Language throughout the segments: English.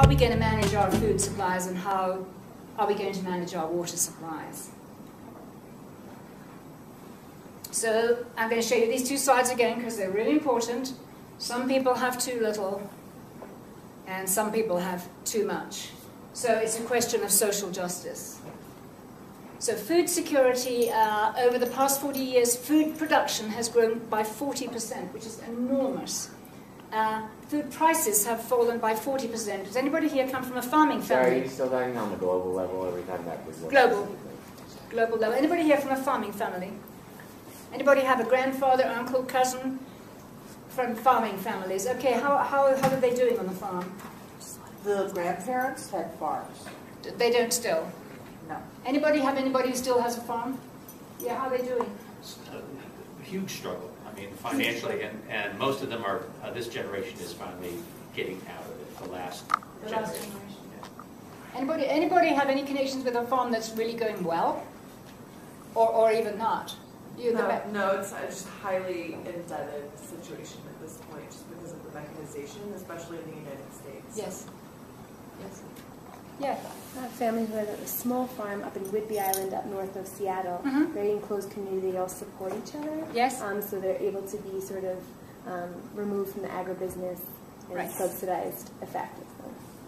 how are we going to manage our food supplies and how are we going to manage our water supplies? So I'm going to show you these two slides again because they're really important. Some people have too little and some people have too much. So it's a question of social justice. So food security, over the past 40 years, food production has grown by 40%, which is enormous. Food prices have fallen by 40%. Does anybody here come from a farming family? Sorry, are you still talking on the global level, or are we talking about Brazil? Global level. Anybody here from a farming family? Anybody have a grandfather, uncle, cousin from farming families? Okay, how are they doing on the farm? The grandparents had farms. They don't still? No. Anybody have anybody who still has a farm? Yeah, how are they doing? A huge struggle. I mean, financially, and most of them are, this generation is finally getting out of it, the last generation. Yeah. Anybody have any connections with a farm that's really going well? Or even not? No, it's just a highly indebted situation at this point, just because of the mechanization, especially in the United States. Yes. Yes. Yeah. I have a family who has a small farm up in Whidbey Island up north of Seattle. Very enclosed community. They all support each other. Yes. So they're able to be sort of removed from the agribusiness and subsidized effect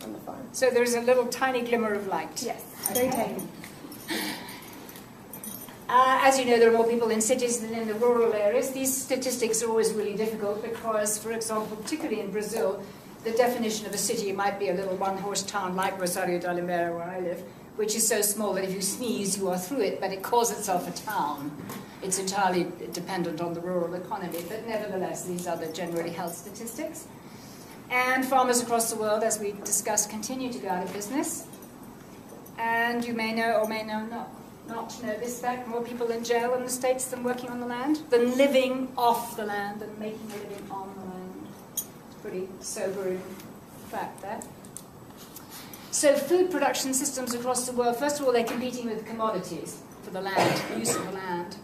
on the farm. So there's a little tiny glimmer of light. Yes, very tiny. As you know, there are more people in cities than in the rural areas. These statistics are always really difficult because, for example, particularly in Brazil, the definition of a city might be a little one-horse town like Rosario de Oliveira, where I live, which is so small that if you sneeze, you are through it, but it calls itself a town. It's entirely dependent on the rural economy, but nevertheless, these are the generally held statistics. And farmers across the world, as we discussed, continue to go out of business. And you may know or may know not know this fact, more people in jail in the States than working on the land, than living off the land, than making a living on the land. It's a pretty sobering fact, that. So food production systems across the world, first of all, they're competing with commodities for the land, the use of the land.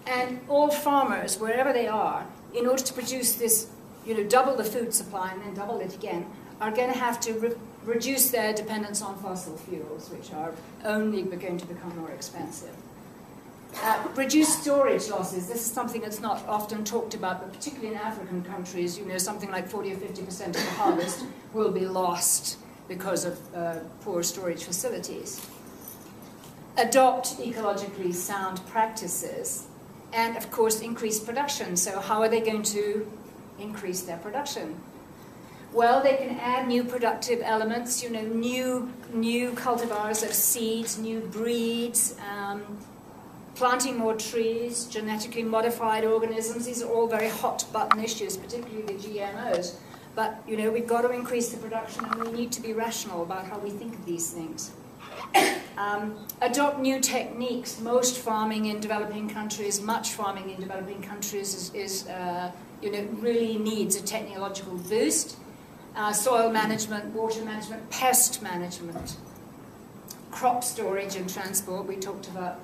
And all farmers, wherever they are, in order to produce this, double the food supply and then double it again, are going to have to reduce their dependence on fossil fuels, which are only going to become more expensive. Reduce storage losses. This is something that's not often talked about, but particularly in African countries, something like 40 or 50% of the harvest will be lost because of poor storage facilities. Adopt ecologically sound practices, and of course increase production. So how are they going to increase their production? Well, they can add new productive elements, new cultivars of seeds, new breeds, planting more trees, genetically modified organisms. These are all very hot-button issues, particularly the GMOs. But, we've got to increase the production, and we need to be rational about how we think of these things. Adopt new techniques. Most farming in developing countries, much farming in developing countries is really needs a technological boost. Soil management, water management, pest management, crop storage and transport. We talked about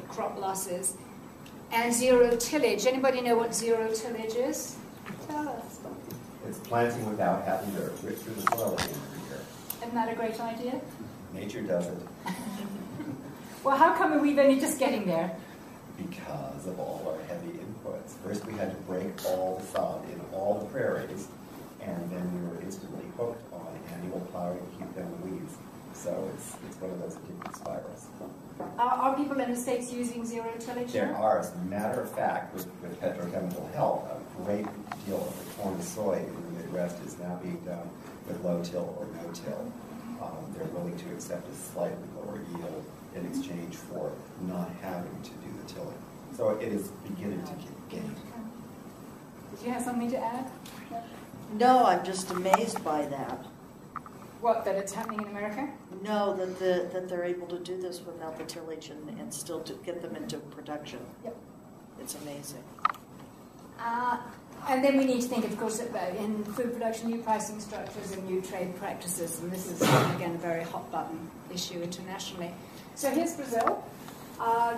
crop losses. And zero tillage. Anybody know what zero tillage is? Tell us. It's planting without having to rip through the soil again every year. Isn't that a great idea? Nature does it. Well, how come are we only just getting there? Because of all our heavy inputs. First we had to break all the sod in all the prairies, and then we were instantly hooked on annual plowing to keep down the weeds. So it's one of those addictive spirals. Are people in the States using zero tillage There now? are, as a matter of fact, with petrochemical help, a great deal of the corn and soy in the Midwest is now being done with low-till or no-till. They're willing to accept a slightly lower yield in exchange for not having to do the tilling. So it is beginning to gain. Did you have something to add? No, I'm just amazed by that. What, that it's happening in America? No, that they're able to do this without the tillage and still to get them into production. Yep. It's amazing. And then we need to think, of course, about in food production, new pricing structures and new trade practices. And this is, again, a very hot-button issue internationally. So here's Brazil.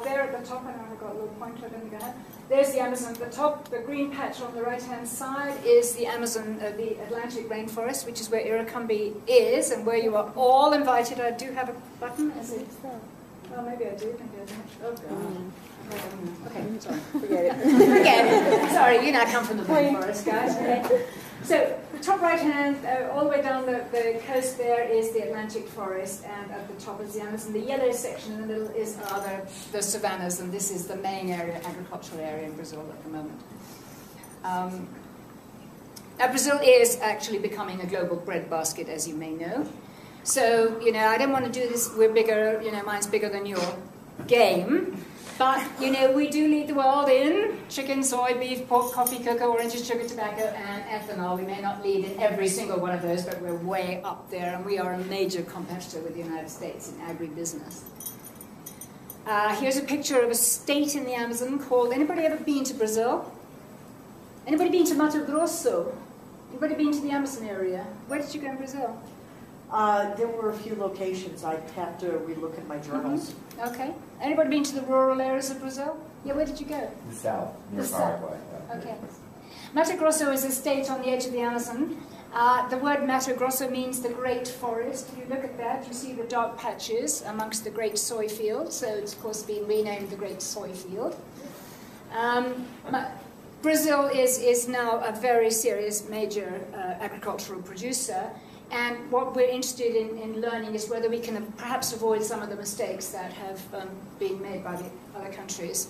There at the top, I know I've got a little pointer, I don't think I have. There's the Amazon at the top. The green patch on the right-hand side is the Amazon, the Atlantic rainforest, which is where Irukandji is and where you are all invited. I do have a button, is it? Oh, maybe I do. Maybe I don't. Oh, God. Okay, sorry. Forget it. Forget it. Sorry, you know I come from the rainforest, guys. Okay. So, top right hand, all the way down the coast there is the Atlantic forest, and at the top is the Amazon. The yellow section in the middle is the savannas, and this is the main area, agricultural area in Brazil at the moment. Now, Brazil is actually becoming a global breadbasket, as you may know. So, you know, I don't want to do this, we're bigger, you know, mine's bigger than your game. But, you know, we do lead the world in chicken, soy, beef, pork, coffee, cocoa, oranges, sugar, tobacco, and ethanol. We may not lead in every single one of those, but we're way up there, and we are a major competitor with the United States in agribusiness. Here's a picture of a state in the Amazon called, anybody ever been to Brazil? Anybody been to Mato Grosso? Anybody been to the Amazon area? Where did you go in Brazil? There were a few locations. I'd have to relook at my journals. Okay. Anybody been to the rural areas of Brazil? Yeah, where did you go? The south, near The south. Paraguay. Okay. Mato Grosso is a state on the edge of the Amazon. The word Mato Grosso means the great forest. If you look at that, you see the dark patches amongst the great soy fields. So it's, of course, been renamed the Great Soy Field. Brazil is now a very serious major agricultural producer. And what we're interested in learning is whether we can perhaps avoid some of the mistakes that have been made by the other countries.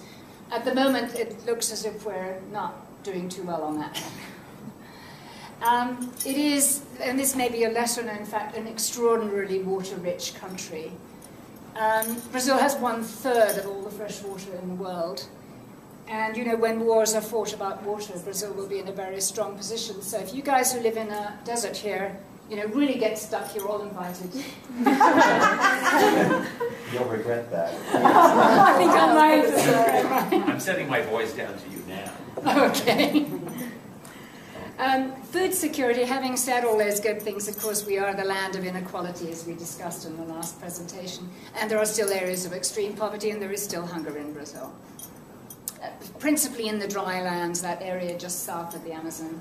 At the moment, it looks as if we're not doing too well on that. It is, and this may be a lesser known fact, an extraordinarily water-rich country. Brazil has 1/3 of all the fresh water in the world. And, you know, when wars are fought about water, Brazil will be in a very strong position. So if you guys who live in a desert here, you know, really get stuck, you're all invited. You'll regret that. I think I might. I'm setting my voice down to you now. Okay. Food security, having said all those good things, of course, we are the land of inequality, as we discussed in the last presentation. And there are still areas of extreme poverty, and there is still hunger in Brazil. Principally in the dry lands, that area just south of the Amazon.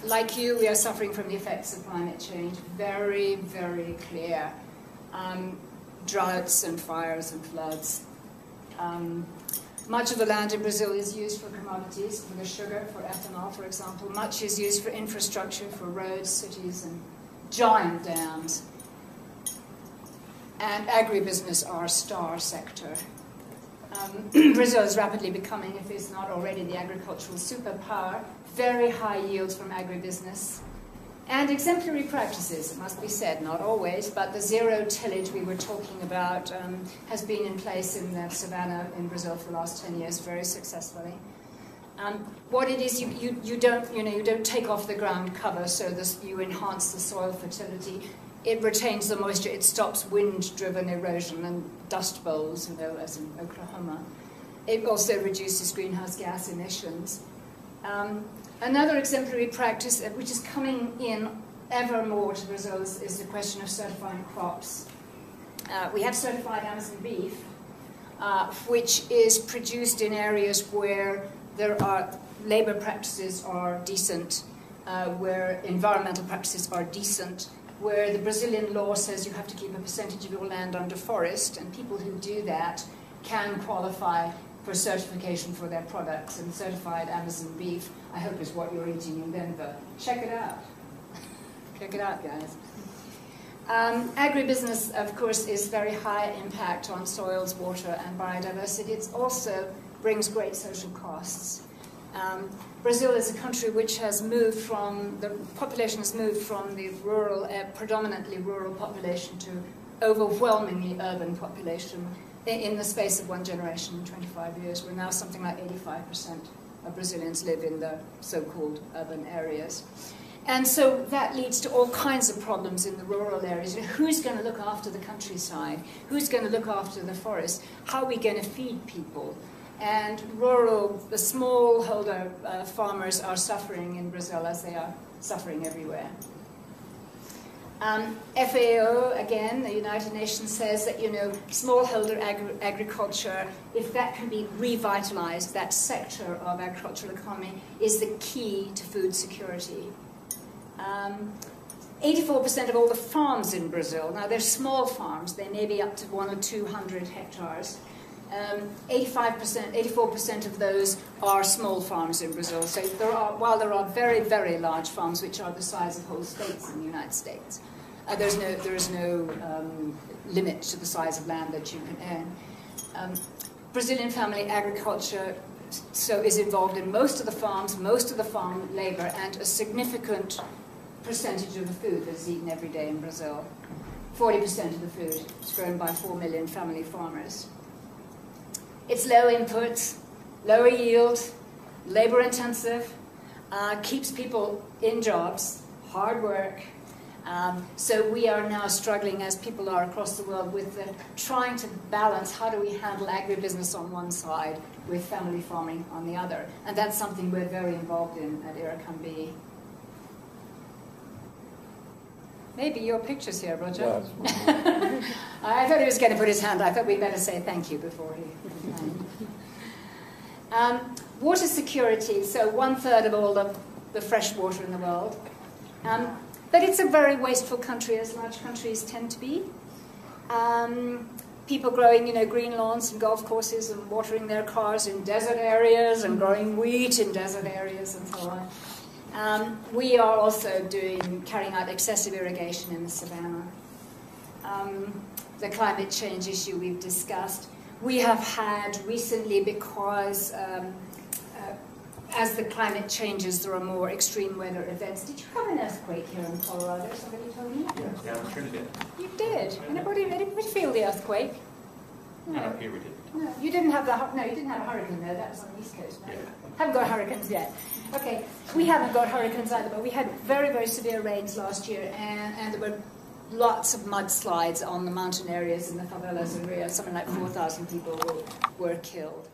Like you, we are suffering from the effects of climate change. Very, very clear. Droughts and fires and floods. Much of the land in Brazil is used for commodities, for the sugar, for ethanol, for example. Much is used for infrastructure, for roads, cities, and giant dams. And agribusiness, our star sector. Brazil is rapidly becoming, if it's not already, the agricultural superpower. Very high yields from agribusiness. And exemplary practices, it must be said, not always, but the zero tillage we were talking about has been in place in the savannah in Brazil for the last 10 years very successfully. What it is, you don't take off the ground cover so you enhance the soil fertility. It retains the moisture, it stops wind-driven erosion and dust bowls, you know, as in Oklahoma. It also reduces greenhouse gas emissions. Another exemplary practice, which is coming in ever more to Brazil, is the question of certifying crops. We have certified Amazon beef, which is produced in areas where there are labor practices are decent, where environmental practices are decent, where the Brazilian law says you have to keep a percentage of your land under forest, and people who do that can qualify for certification for their products. And certified Amazon beef, I hope, is what you're eating in Denver. Check it out. Check it out, guys. Agribusiness, of course, is very high impact on soils, water, and biodiversity. It also brings great social costs. Brazil is a country which has moved from, the population has moved from the rural, predominantly rural population to overwhelmingly urban population in the space of one generation, in 25 years. We're now something like 85% of Brazilians live in the so-called urban areas. And so that leads to all kinds of problems in the rural areas. Who's going to look after the countryside? Who's going to look after the forest? How are we going to feed people? And the smallholder farmers are suffering in Brazil as they are suffering everywhere. FAO, again, the United Nations says that, smallholder agriculture, if that can be revitalized, that sector of agricultural economy is the key to food security. 84% of all the farms in Brazil, now they're small farms, they may be up to 100 or 200 hectares. 84% of those are small farms in Brazil. So while there are very, very large farms, which are the size of whole states in the United States, there is no limit to the size of land that you can earn. Brazilian family agriculture is involved in most of the farms, most of the farm labor, and a significant percentage of the food that's eaten every day in Brazil. 40% of the food is grown by 4 million family farmers. It's low input, lower yield, labor intensive, keeps people in jobs, hard work. So we are now struggling, as people are across the world, with trying to balance how do we handle agribusiness on one side with family farming on the other. And that's something we're very involved in at Iracambi. Maybe your picture's here, Roger. Yes. I thought he was going to put his hand. I thought we'd better say thank you before he... water security, so 1/3 of all the fresh water in the world. But it's a very wasteful country, as large countries tend to be. People growing, green lawns and golf courses and watering their cars in desert areas and growing wheat in desert areas and so on. We are also carrying out excessive irrigation in the savannah. The climate change issue we've discussed. We have had recently, because as the climate changes, there are more extreme weather events. Did you have an earthquake here in Colorado? Somebody told me? Yeah, I'm sure we did. You did? Anybody feel the earthquake? No. Not up here we did. No, you didn't have you didn't have a hurricane there. That was on the East Coast. No? Yeah. Haven't got hurricanes yet. Okay, we haven't got hurricanes either, but we had very, very severe rains last year, and there were lots of mudslides on the mountain areas in the favelas in Rio. Something like 4,000 people were killed.